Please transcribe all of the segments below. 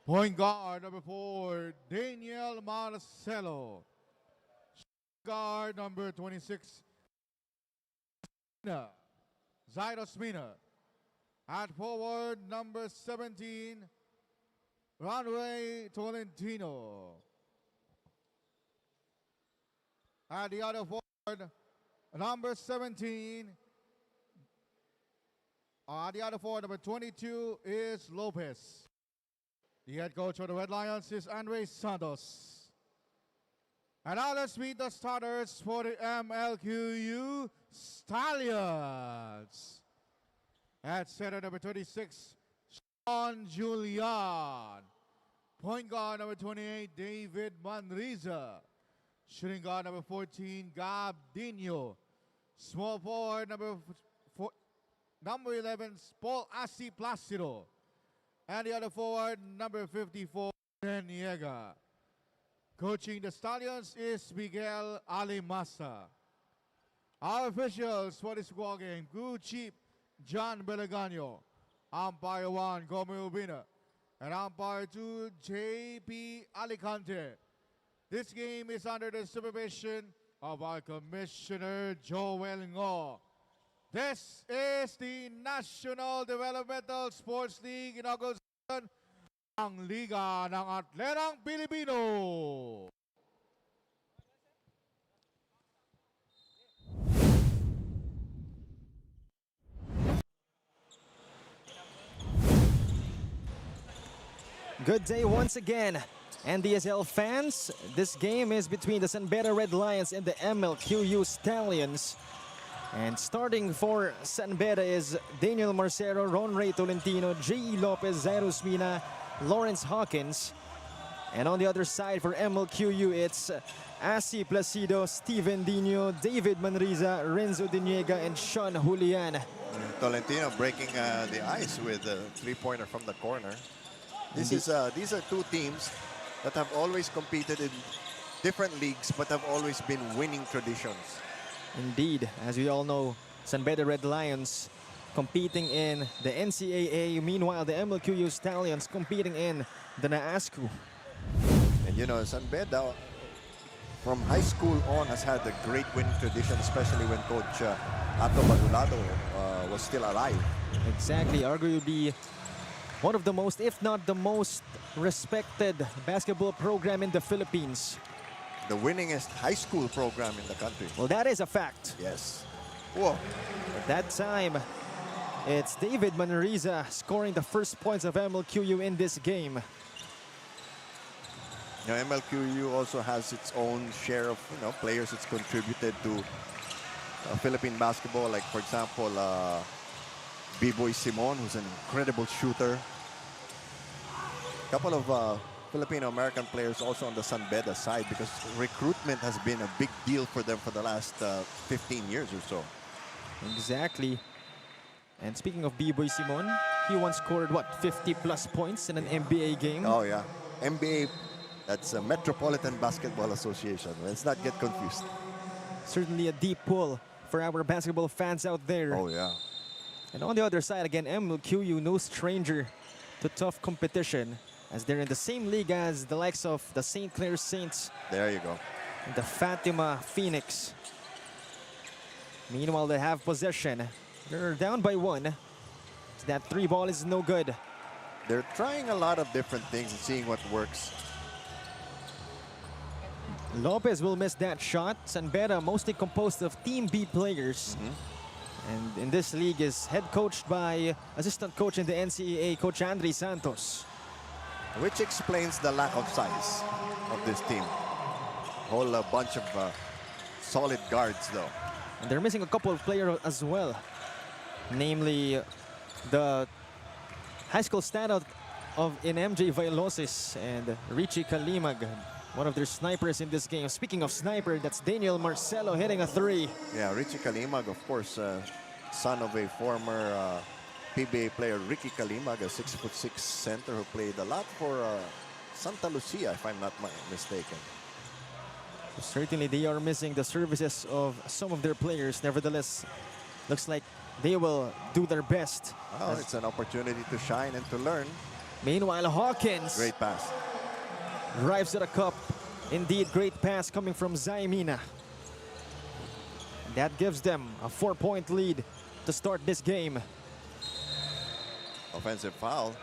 Point guard number 4, Daniel Marcelo. Guard number 26, Zairos Mina. At forward number 17, Runway Tolentino. At the other forward, number 17. At the other forward, number 22 is Lopez. The head coach of the Red Lions is Andres Santos. And now let's meet the starters for the MLQU Stallions. At center, number 26, Sean Julian. Point guard, number 28, David Manriza. Shooting guard, number 14, Gab Dino. Small forward, number 11, Paul Asi Placido. And the other forward, number 54, Ben Niega. Coaching the Stallions is Miguel Alimasa. Our officials for this ball game, Crew Chief John Belagano, Umpire 1, Gomi Ubina, and Umpire 2, J.P. Alicante. This game is under the supervision of our Commissioner Joel Ngo. This is the National Developmental Sports League inaugural season ng Liga ng Atletang Pilipino. Good day once again, Ndsl fans. This game is between the San Beda Red Lions and the MLQU Stallions. And starting for San Beda is Daniel Marcelo, Ron Ray Tolentino, J.E. Lopez, Zairos Mina, Lawrence Hawkins. And on the other side for MLQU, it's Asi Placido, Steven Dino, David Manriza, Renzo Diniega, and Sean Julian. Tolentino breaking the ice with a three-pointer from the corner. These are two teams that have always competed in different leagues but have always been winning traditions. Indeed, as we all know, San Beda Red Lions competing in the NCAA, meanwhile the MLQU Stallions competing in the NAASCU. And you know, San Beda from high school on has had a great winning tradition, especially when Coach Ato Badulado was still alive. Exactly, arguably one of the most, if not the most respected basketball program in the Philippines. The winningest high school program in the country. Well, that is a fact. Yes. Whoa. At that time, it's David Manriza scoring the first points of MLQU in this game. Now, MLQU also has its own share of players it's contributed to Philippine basketball. Like, for example, B-Boy Simon, who's an incredible shooter. A couple of Filipino-American players also on the San Beda side, because recruitment has been a big deal for them for the last 15 years or so. Exactly. And speaking of B-Boy Simon, he once scored, what, 50-plus points in an NBA game? Oh, yeah. NBA, that's a Metropolitan Basketball Association. Let's not get confused. Certainly a deep pull for our basketball fans out there. Oh, yeah. And on the other side, again, MLQU, no stranger to tough competition, as they're in the same league as the likes of the St. Clair Saints. There you go. And the Fatima Phoenix. Meanwhile, they have possession. They're down by 1. That 3 ball is no good. They're trying a lot of different things and seeing what works. Lopez will miss that shot. San Beda mostly composed of Team B players. And in this league is head coached by assistant coach in the NCAA, Coach Andre Santos. Which explains the lack of size of this team. Whole bunch of solid guards, though. And they're missing a couple of players as well. Namely, the high school standout in MJ Vailosis and Richie Kalimag, one of their snipers in this game. Speaking of sniper, that's Daniel Marcelo hitting a 3. Yeah, Richie Kalimag, of course, son of a former PBA player, Ricky Kalimag, a 6'6" center who played a lot for Santa Lucia, if I'm not mistaken. Certainly, they are missing the services of some of their players. Nevertheless, looks like they will do their best. Well, it's an opportunity to shine and to learn. Meanwhile, Hawkins Great pass. drives to the cup. Indeed, great pass coming from Zaimina. That gives them a 4-point lead to start this game. Offensive foul.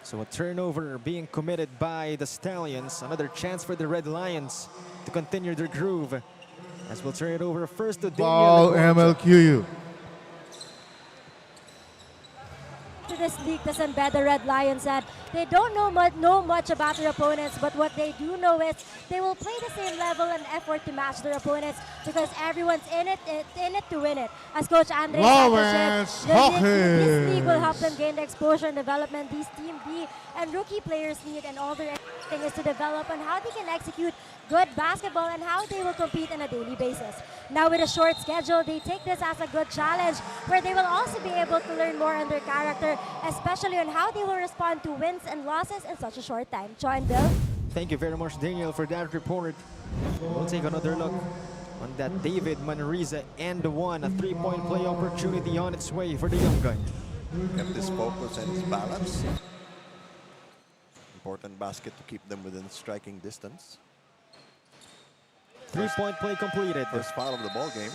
So a turnover being committed by the Stallions. Another chance for the Red Lions to continue their groove. As we'll turn it over first to Ball Daniel. MLQU. To this league, the San Beda Red Lions said they don't know much about their opponents, but what they do know is they will play the same level and effort to match their opponents because everyone's in it to win it. As Coach Andre Lawrence said, this league will help Hawkins. them gain the exposure and development these Team B and rookie players need, and all their thing is to develop on how they can execute good basketball and how they will compete on a daily basis. Now with a short schedule, they take this as a good challenge where they will also be able to learn more on their character, especially on how they will respond to wins and losses in such a short time. Cho and Bill? Thank you very much, Daniel, for that report. We'll take another look on that David Manriza and one, a 3-point play opportunity on its way for the young gun. Kept his focus and his balance. Important basket to keep them within striking distance. 3-point play completed. First foul of the ball game.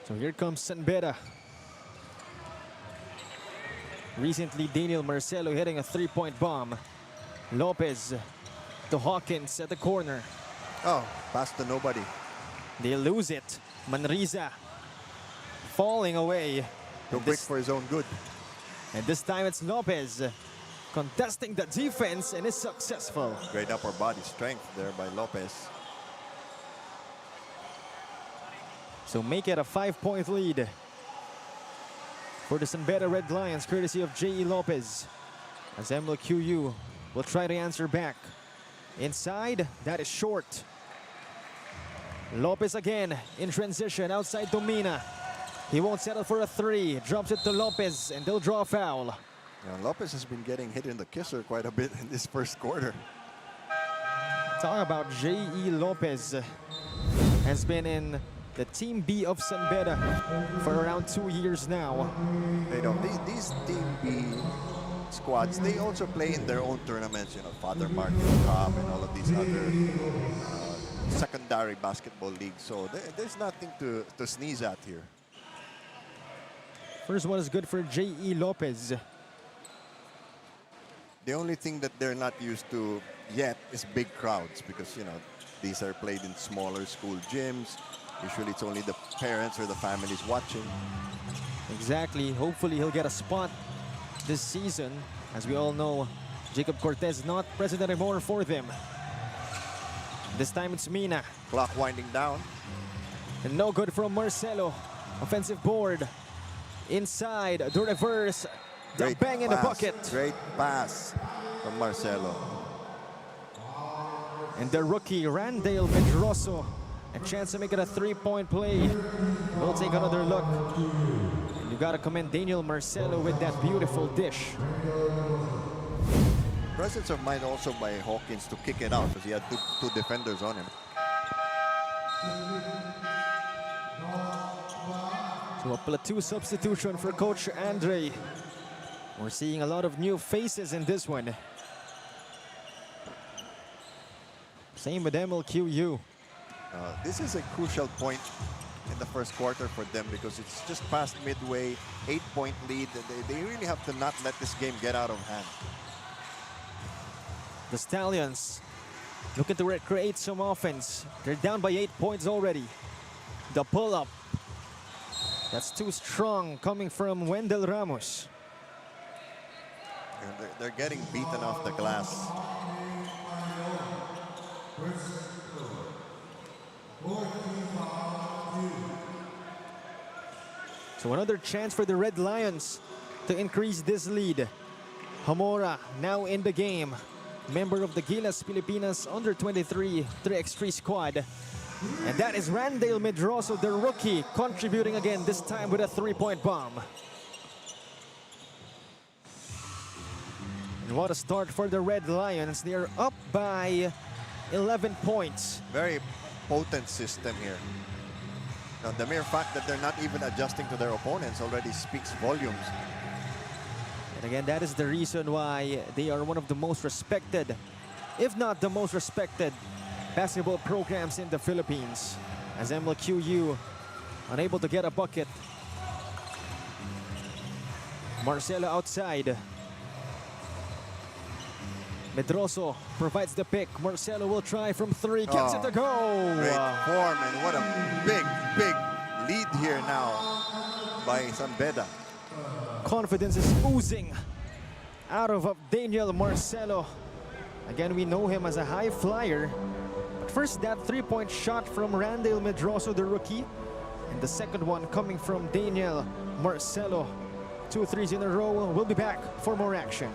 So here comes San Beda. Recently, Daniel Marcelo hitting a 3-point bomb. Lopez to Hawkins at the corner. Oh, pass to nobody. They lose it. Manriza falling away. Too quick for his own good. And this time it's Lopez contesting the defense and is successful. Great upper body strength there by Lopez. So make it a 5-point lead for the San Beda Red Lions, courtesy of J.E. Lopez. As MLQU will try to answer back. Inside, that is short. Lopez again in transition outside Domina. He won't settle for a 3. Drops it to Lopez and they'll draw a foul. Yeah, Lopez has been getting hit in the kisser quite a bit in this first quarter. Talk about J.E. Lopez. Has been in the Team B of San Beda for around 2 years now. You know, these Team B squads, they also play in their own tournaments, you know, Father Martin Cup and all of these other secondary basketball leagues. So there's nothing to sneeze at here. First one is good for J.E. Lopez. The only thing that they're not used to yet is big crowds because, you know, these are played in smaller school gyms. Usually it's only the parents or the families watching. Exactly. Hopefully he'll get a spot this season. As we all know, Jacob Cortez not present anymore for them. This time it's Mina. Clock winding down. And no good from Marcelo. Offensive board. Inside, the reverse. The Great bang in the pass. bucket. Great pass from Marcelo. And the rookie, Randale Medroso. A chance to make it a 3-point play. We'll take another look. And you gotta commend Daniel Marcelo with that beautiful dish. Presence of mind also by Hawkins to kick it out because he had two defenders on him. So a platoon substitution for Coach Andre. We're seeing a lot of new faces in this one. Same with MLQU. This is a crucial point in the first quarter for them because it's just past midway, 8-point lead. And they really have to not let this game get out of hand. The Stallions looking to create some offense. They're down by 8 points already. The pull-up. That's too strong coming from Wendell Ramos. And they're getting beaten off the glass. So another chance for the Red Lions to increase this lead. Hamora now in the game. Member of the Gilas Pilipinas under-23 3x3 squad. And that is Randale Medroso, the rookie, contributing again, this time with a 3-point bomb. And what a start for the Red Lions. They're up by 11 points. Very potent system here. Now, the mere fact that they're not even adjusting to their opponents already speaks volumes. And again, that is the reason why they are one of the most respected, if not the most respected, basketball programs in the Philippines. As MLQU unable to get a bucket. Marcelo outside. Medroso provides the pick. Marcelo will try from three, gets it to go. Great form, and what a big, big lead here now by San Beda. Confidence is oozing out of Daniel Marcelo. Again, we know him as a high flyer. But first, that three-point shot from Randall Medroso, the rookie. And the second one coming from Daniel Marcelo. 2 threes in a row. We'll be back for more action.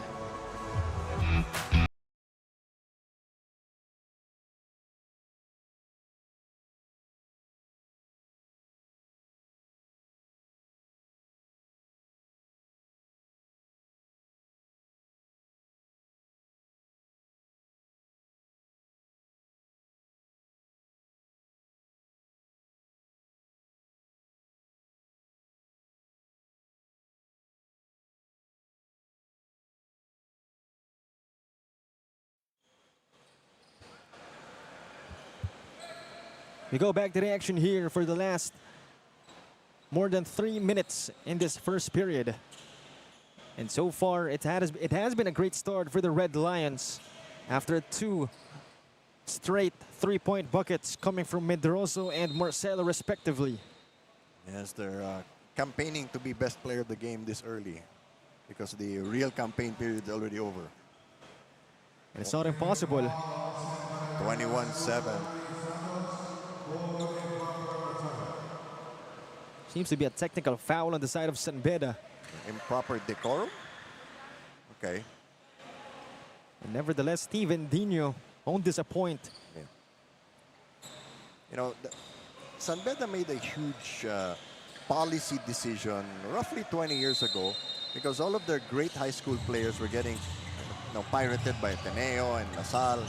We go back to the action here for the last more than 3 minutes in this first period. And so far, it has been a great start for the Red Lions after 2 straight three-point buckets coming from Medroso and Marcelo respectively. Yes, they're campaigning to be best player of the game this early because the real campaign period is already over. And it's not impossible. 21-7. Seems to be a technical foul on the side of San Beda. Improper decorum? Okay. And nevertheless, Steven Dino won't disappoint. Yeah. You know, San Beda made a huge policy decision roughly 20 years ago because all of their great high school players were getting pirated by Ateneo and LaSalle.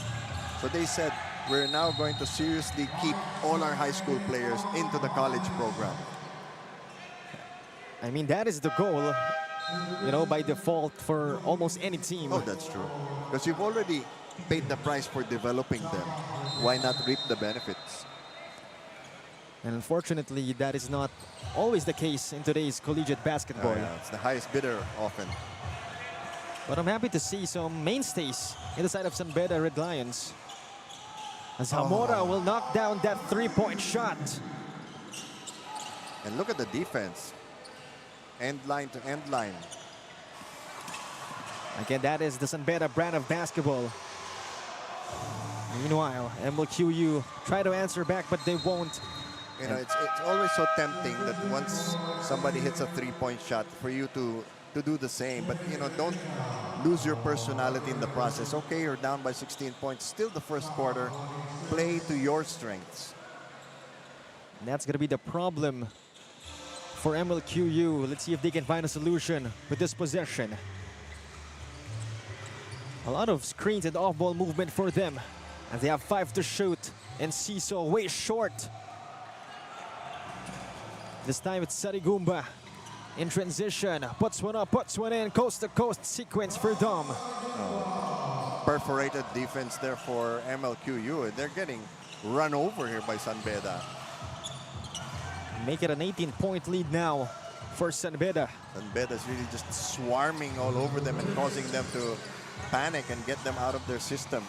So they said, we're now going to seriously keep all our high school players into the college program. I mean, that is the goal, you know, by default for almost any team. Oh, that's true. Because you've already paid the price for developing them. Why not reap the benefits? And unfortunately, that is not always the case in today's collegiate basketball. Oh, yeah. It's the highest bidder often. But I'm happy to see some mainstays in the side of San Beda Red Lions. As Zamora will knock down that three-point shot. And look at the defense. End line to end line. Again, that is the San Beda brand of basketball. Meanwhile, MLQU try to answer back, but they won't. You know, it's always so tempting that once somebody hits a three-point shot for you to do the same. But, you know, don't lose your personality in the process. Okay, you're down by 16 points. Still the first quarter. Play to your strengths. And that's going to be the problem for MLQU. Let's see if they can find a solution with this possession. A lot of screens and off-ball movement for them. And they have 5 to shoot. And Ciso way short. This time it's Sarigumba in transition. Puts one up, puts one in. Coast-to-coast sequence for Dom. Perforated defense there for MLQU. They're getting run over here by San Beda. Make it an 18-point lead now for San Beda. San Beda's really just swarming all over them and causing them to panic and get them out of their system.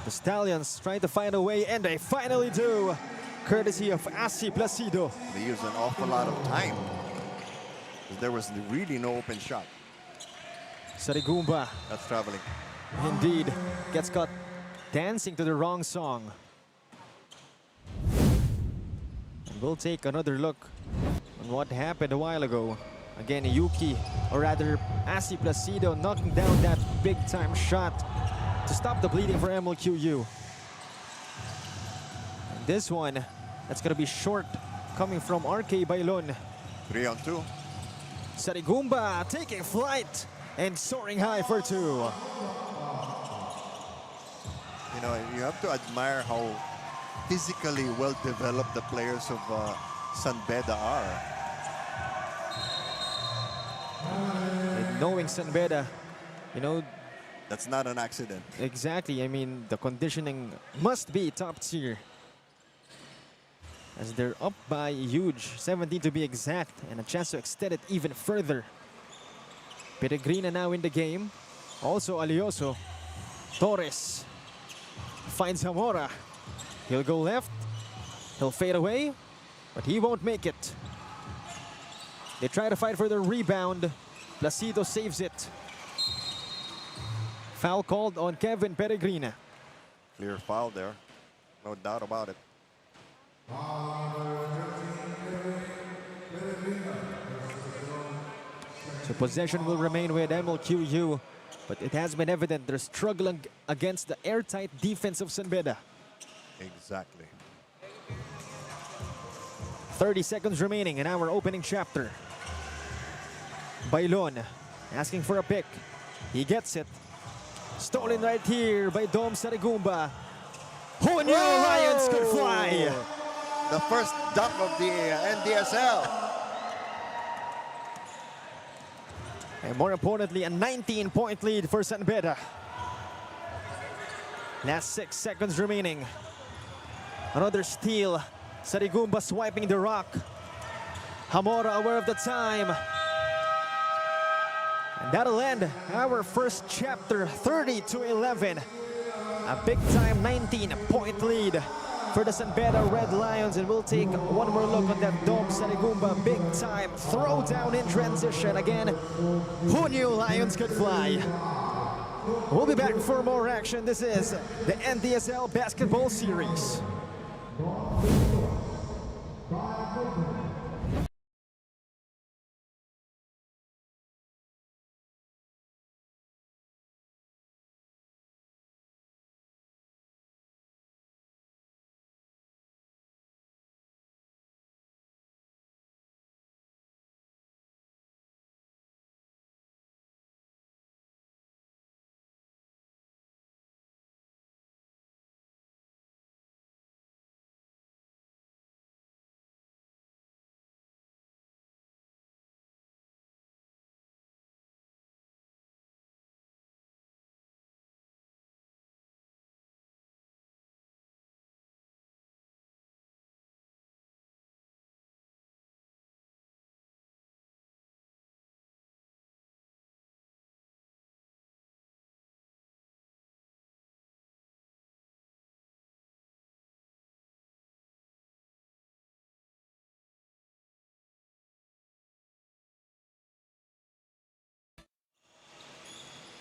The Stallions trying to find a way, and they finally do, courtesy of Asi Placido. They used an awful lot of time. There was really no open shot. Sarigumba. That's traveling. Indeed, gets caught dancing to the wrong song. And we'll take another look on what happened a while ago. Again, Yuki, or rather Asi Placido, knocking down that big-time shot to stop the bleeding for MLQU. And this one, that's going to be short, coming from RK Bailon. 3-on-2. Sarigumba taking flight and soaring high for 2. You know, you have to admire how physically well developed the players of San Beda are. And knowing San Beda, you know, That's not an accident. exactly. I mean, the conditioning must be top tier. As they're up by huge, 17 to be exact, and a chance to extend it even further. Peregrina now in the game. Also Alioso. Torres finds Zamora. He'll go left. He'll fade away, but he won't make it. They try to fight for the rebound. Placido saves it. Foul called on Kevin Peregrina. Clear foul there. No doubt about it. So possession will remain with MLQU, but it has been evident they're struggling against the airtight defense of San Beda. Exactly. 30 seconds remaining in our opening chapter. Bailon asking for a pick. He gets it. Stolen right here by Dom Sarigumba. Who knew Lions could fly? The first dunk of the NDSL. And more importantly, a 19-point lead for San Beda. Last 6 seconds remaining. Another steal. Sarigumba swiping the rock. Hamora aware of the time. And that'll end our first chapter, 30-11. A big-time 19-point lead for the San Beda Red Lions. And we'll take one more look at that Dom Sarigumba big-time throwdown in transition. Again, who knew Lions could fly? We'll be back for more action. This is the NDSL Basketball Series.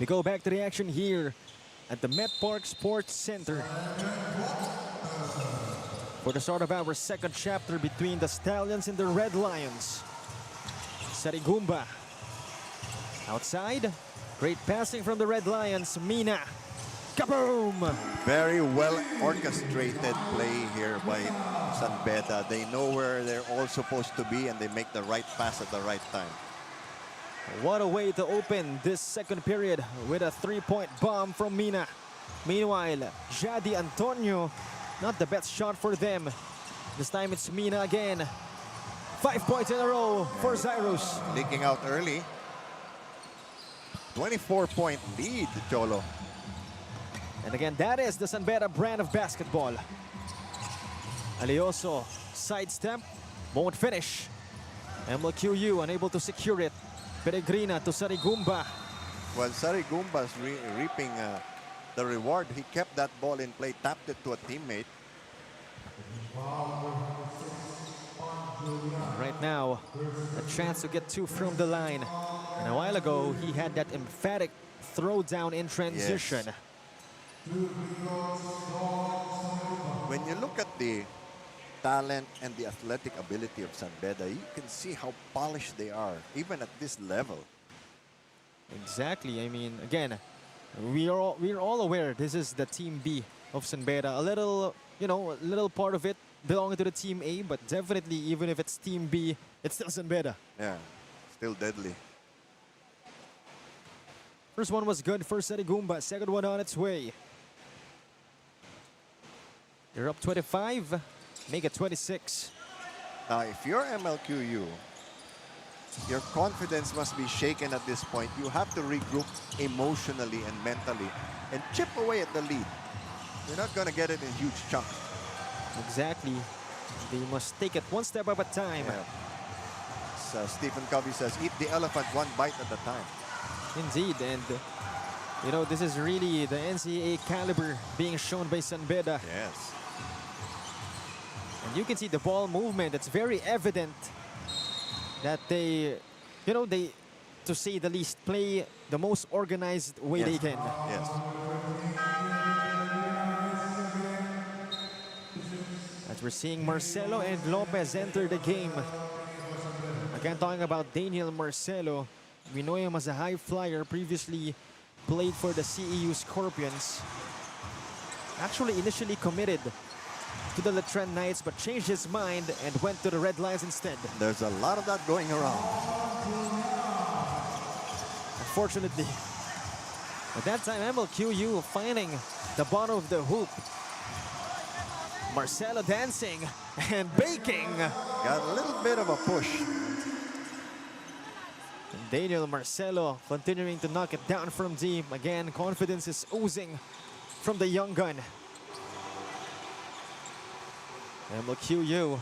We go back to the action here at the Met Park Sports Center for the start of our second chapter between the Stallions and the Red Lions. Sarigumba outside. Great passing from the Red Lions. Mina. Kaboom! Very well orchestrated play here by San Beda. They know where they're all supposed to be and they make the right pass at the right time. What a way to open this second period with a three-point bomb from Mina. Meanwhile, Jadi Antonio, not the best shot for them. This time it's Mina again. 5 points in a row for Zyrus. Leaking out early. 24-point lead, Cholo. And again, that is the San Beda brand of basketball. Alioso, sidestep, won't finish. MLQU unable to secure it. Peregrina to Sarigumba. Well, Sarigumba's reaping the reward. He kept that ball in play, tapped it to a teammate. Right now, a chance to get two from the line. And a while ago, he had that emphatic throwdown in transition. Yes. When you look at the talent and the athletic ability of San Beda, you can see how polished they are, even at this level. Exactly. I mean, again, we're all aware this is the Team B of San Beda. A little, a little part of it belonging to the Team A, but definitely, even if it's Team B, it's still San Beda. Yeah, still deadly. First one was good for Sarigumba. Second one on its way. They're up 25, make it 26. Now, if you're MLQU, your confidence must be shaken at this point. You have to regroup emotionally and mentally and chip away at the lead. You're not going to get it in huge chunks. Exactly. They must take it one step at a time. Yeah. So Stephen Covey says, eat the elephant one bite at a time. Indeed, and you know, this is really the NCAA caliber being shown by San Beda. Yes. And you can see the ball movement. It's very evident that they, you know, to say the least, play the most organized way they can. Yes. As we're seeing Marcelo and Lopez enter the game. Again, talking about Daniel Marcelo. We know him as a high flyer, previously played for the CEU Scorpions. Actually initially committed to the Letran Knights, but changed his mind and went to the Red Lions instead. There's a lot of that going around. Unfortunately. At that time, MLQU finding the bottom of the hoop. Marcelo dancing and baking. Got a little bit of a push. And Daniel Marcelo continuing to knock it down from deep. Again, confidence is oozing from the young gun. MLQU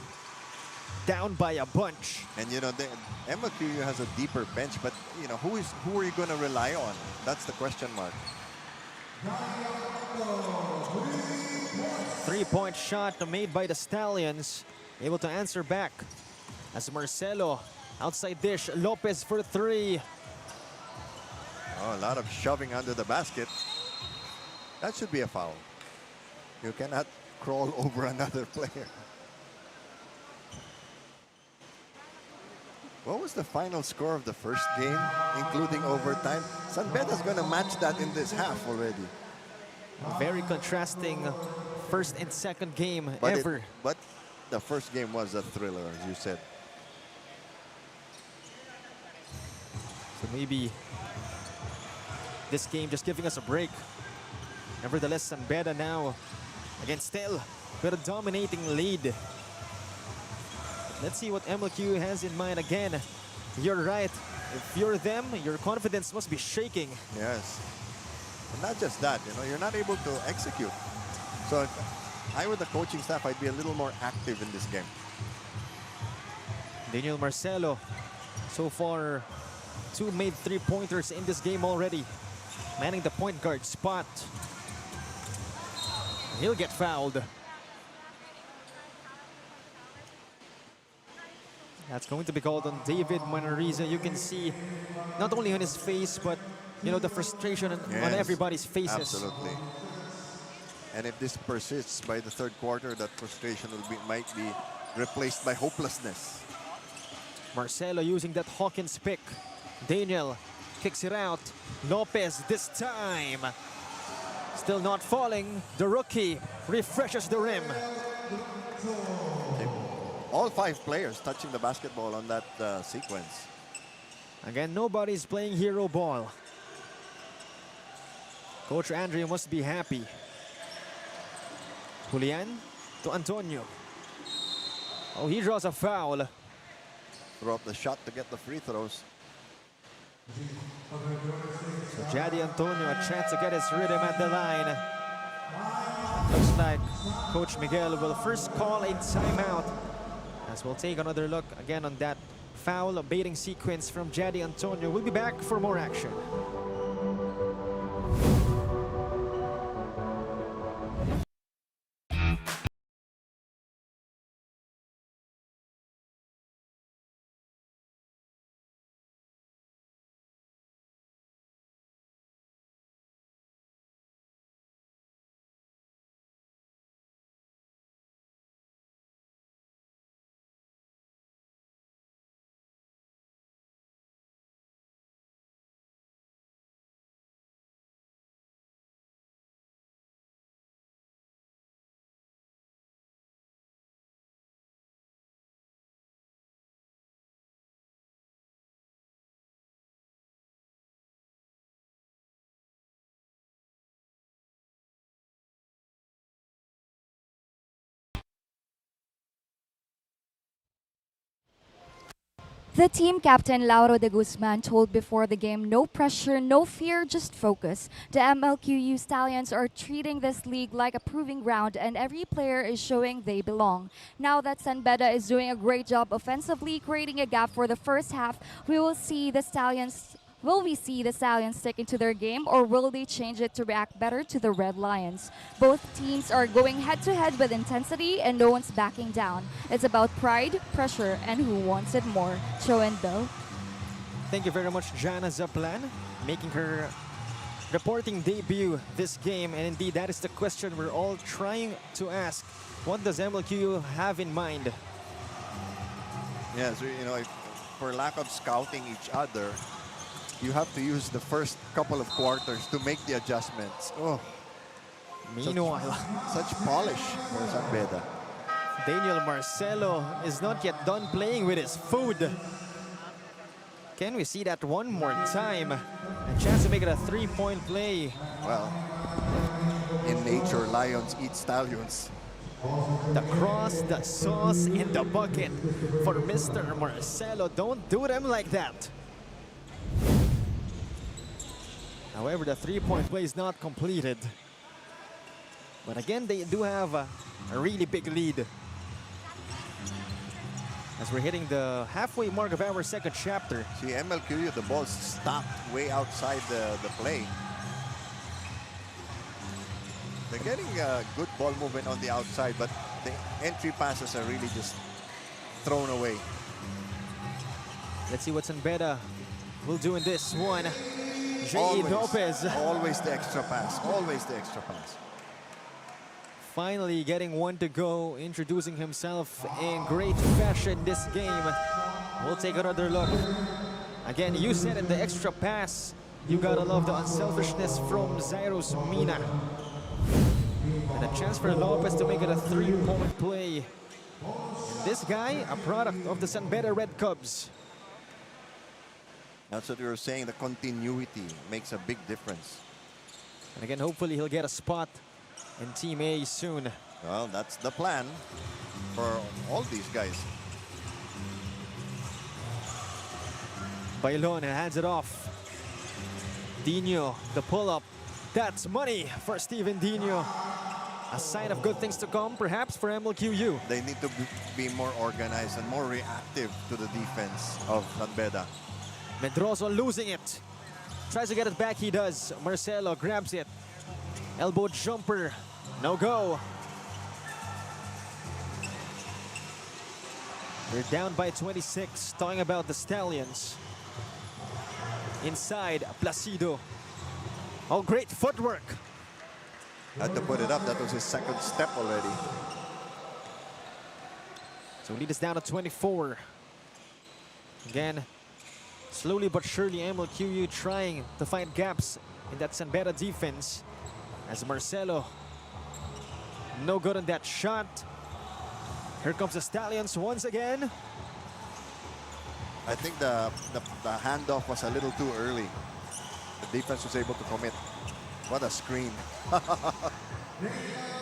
down by a bunch. And you know, the MLQU has a deeper bench, but you know, who are you going to rely on? That's the question mark. Three-point shot made by the Stallions. Able to answer back as Marcelo outside dish. Lopez for three. Oh, a lot of shoving under the basket. That should be a foul. You cannot crawl over another player. What was the final score of the first game, including overtime? San Beda's going to match that in this half already. Very contrasting first and second game ever. But the first game was a thriller, as you said. So maybe this game just giving us a break. Nevertheless, San Beda now, again, still with a dominating lead. Let's see what MLQ has in mind again. You're right. If you're them, your confidence must be shaking. Yes. And not just that, you know, you're not able to execute. So if I were the coaching staff, I'd be a little more active in this game. Daniel Marcelo, so far, 2 made 3-pointers in this game already. Manning the point guard spot. He'll get fouled. That's going to be called on David Manriza. You can see not only on his face, but you know, the frustration on everybody's faces. Absolutely. And if this persists by the third quarter, that frustration might be replaced by hopelessness. Marcelo using that Hawkins pick. Daniel kicks it out. Lopez this time. Still not falling. The rookie refreshes the rim. All 5 players touching the basketball on that sequence. Again, nobody's playing hero ball. Coach Andrea must be happy. Julian to Antonio. Oh, he draws a foul. Throw up the shot to get the free throws. So Jadi Antonio, a chance to get his rhythm at the line. Looks like Coach Miguel will first call a timeout, as we'll take another look again on that foul baiting sequence from Jadi Antonio. We'll be back for more action. The team captain Lauro de Guzman told before the game, no pressure, no fear, just focus. The MLQU Stallions are treating this league like a proving ground and every player is showing they belong. Now that San Beda is doing a great job offensively, creating a gap for the first half, will we see the Stallions sticking to their game or will they change it to react better to the Red Lions? Both teams are going head to head with intensity and no one's backing down. It's about pride, pressure, and who wants it more. Show and Bill. Thank you very much, Jana Zaplan, making her reporting debut this game. And indeed, that is the question we're all trying to ask. What does MLQ have in mind? Yeah, so, you know, for lack of scouting each other, you have to use the first couple of quarters to make the adjustments. Oh, Meanwhile, such polish for San Beda. Daniel Marcelo is not yet done playing with his food. Can we see that one more time? A chance to make it a three-point play. Well, in nature, lions eat stallions. The cross, the sauce in the bucket for Mr. Marcelo. Don't do them like that. However, the three-point play is not completed. But again, they do have a really big lead. As we're hitting the halfway mark of our second chapter. See, MLQ, the ball's stopped way outside the play. They're getting a good ball movement on the outside, but the entry passes are really just thrown away. Let's see what San Beda will do in this one. J.E. Lopez. Always the extra pass. Always the extra pass. Finally getting one to go, introducing himself in great fashion this game. We'll take another look. Again, you said it, the extra pass. You gotta love the unselfishness from Zairos Mina. And a chance for Lopez to make it a three-point play. And this guy, a product of the San Beda Red Cubs. That's what we were saying, the continuity makes a big difference. And again, hopefully he'll get a spot in Team A soon. Well, that's the plan for all these guys. Bailon hands it off. Dino, the pull-up. That's money for Steven Dino. A sign of good things to come, perhaps, for MLQU. They need to be more organized and more reactive to the defense of San Beda. Medroso losing it. Tries to get it back, he does. Marcelo grabs it. Elbow jumper, no go. They're down by 26, talking about the Stallions. Inside, Placido. Oh, great footwork. Had to put it up, that was his second step already. So lead is down to 24. Again, slowly but surely, MLQU trying to find gaps in that San Beda defense. As Marcelo, no good on that shot. Here comes the Stallions once again. I think the handoff was a little too early. The defense was able to commit. What a screen.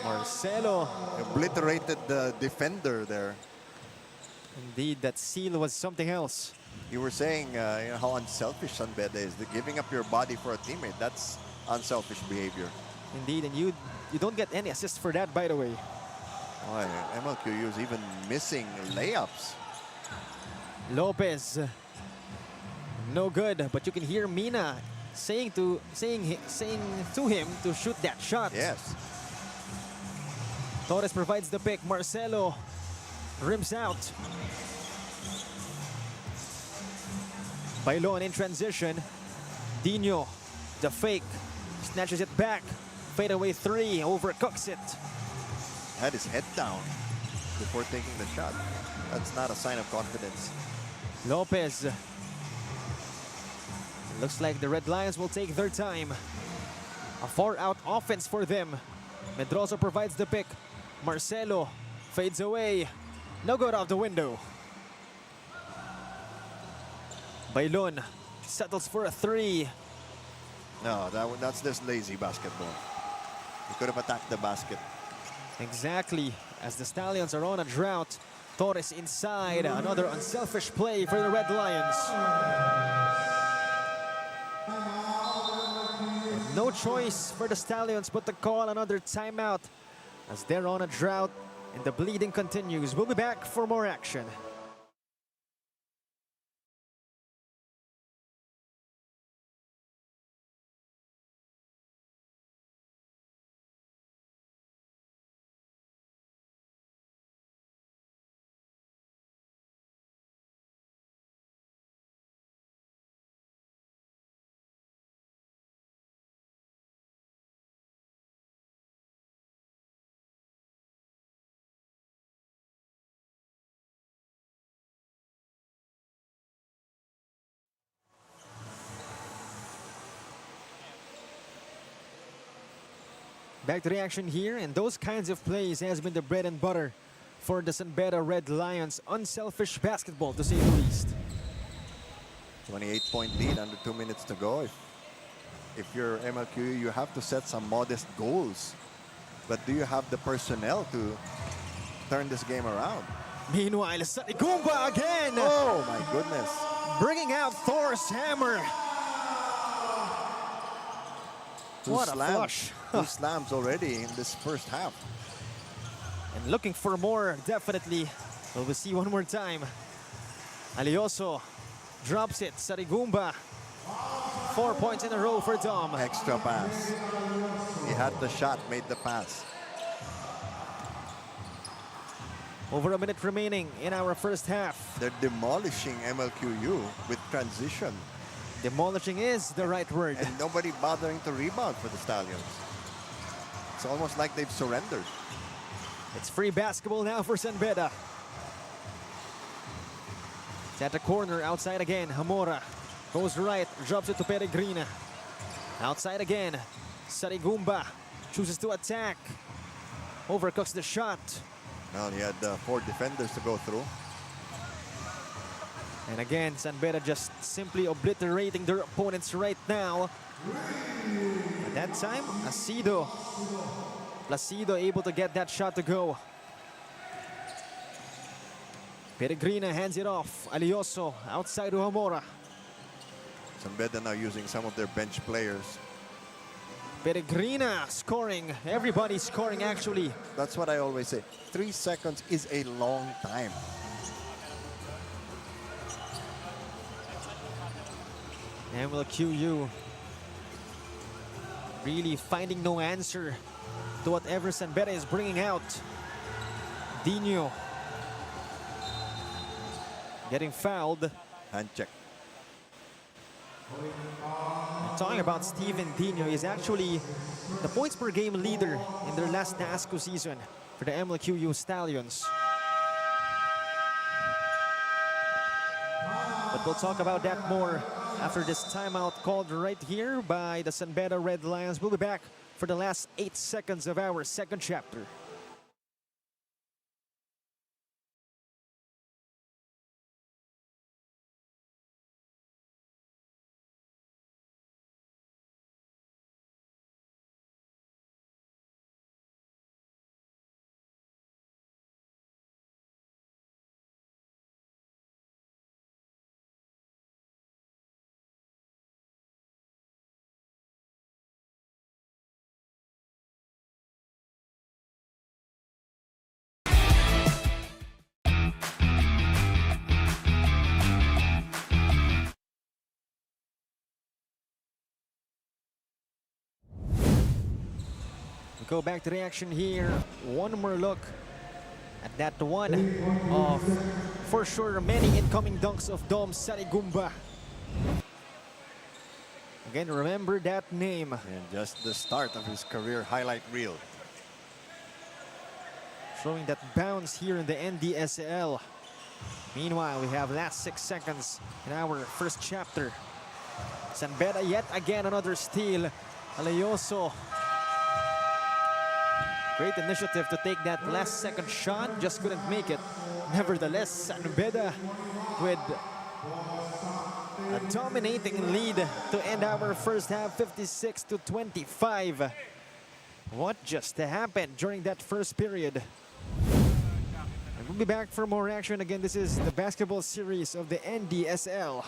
Marcelo. Obliterated the defender there. Indeed, that seal was something else. You were saying you know, how unselfish San Beda is. The giving up your body for a teammate, that's unselfish behavior. Indeed, and you don't get any assists for that, by the way. Oh, MLQU is even missing layups. Lopez, no good, but you can hear Mina saying to him to shoot that shot. Yes. Torres provides the pick. Marcelo rims out. Bailon in transition. Dino, the fake, snatches it back. Fadeaway three, overcooks it. Had his head down before taking the shot. That's not a sign of confidence. Lopez. Looks like the Red Lions will take their time. A far-out offense for them. Medroso provides the pick. Marcelo fades away. No good out the window. Bailon settles for a three. No, that's just lazy basketball. He could have attacked the basket. Exactly. As the Stallions are on a drought, Torres inside, another unselfish play for the Red Lions. And no choice for the Stallions but to call another timeout as they're on a drought and the bleeding continues. We'll be back for more action. Back to the action here, and those kinds of plays has been the bread and butter for the San Beda Red Lions. Unselfish basketball, to say the least. 28-point lead, under 2 minutes to go. If you're MLQ, you have to set some modest goals. But do you have the personnel to turn this game around? Meanwhile, Saligumba again! Oh my goodness. Bringing out Thor's hammer. What a flush. 2 slams already in this first half. And looking for more, definitely. We'll see one more time. Alioso drops it. Sarigumba. 4 points in a row for Dom. Extra pass. He had the shot, made the pass. Over a minute remaining in our first half. They're demolishing MLQU with transition. Demolishing is the right word. And nobody bothering to rebound for the Stallions. It's almost like they've surrendered. It's free basketball now for San Beda. It's at the corner, outside again. Hamora goes right, drops it to Peregrina. Outside again. Sarigumba chooses to attack. Overcooks the shot. Now he had 4 defenders to go through. And again, San Beda just simply obliterating their opponents right now. At that time, Placido able to get that shot to go. Peregrina hands it off. Alioso outside to Hamora. San Beda now using some of their bench players. Peregrina scoring. Everybody scoring, actually. That's what I always say. 3 seconds is a long time. MLQU really finding no answer to whatever San Beda is bringing out. Dino getting fouled. Hand check. And talking about Steven Dino, is actually the points per game leader in their last NASCO season for the MLQU Stallions. But we'll talk about that more after this timeout called right here by the San Beda Red Lions. We'll be back for the last 8 seconds of our second chapter. Go back to the action here. One more look at that one of, for sure, many incoming dunks of Dom Sarigumba. Again, remember that name. And just the start of his career highlight reel. Showing that bounce here in the Ndsl. Meanwhile, we have last 6 seconds in our first chapter. San Beda yet again another steal. Alioso. Great initiative to take that last second shot, just couldn't make it. Nevertheless, San Beda with a dominating lead to end our first half, 56-25. What just happened during that first period? We'll be back for more action. Again, this is the basketball series of the NDSL.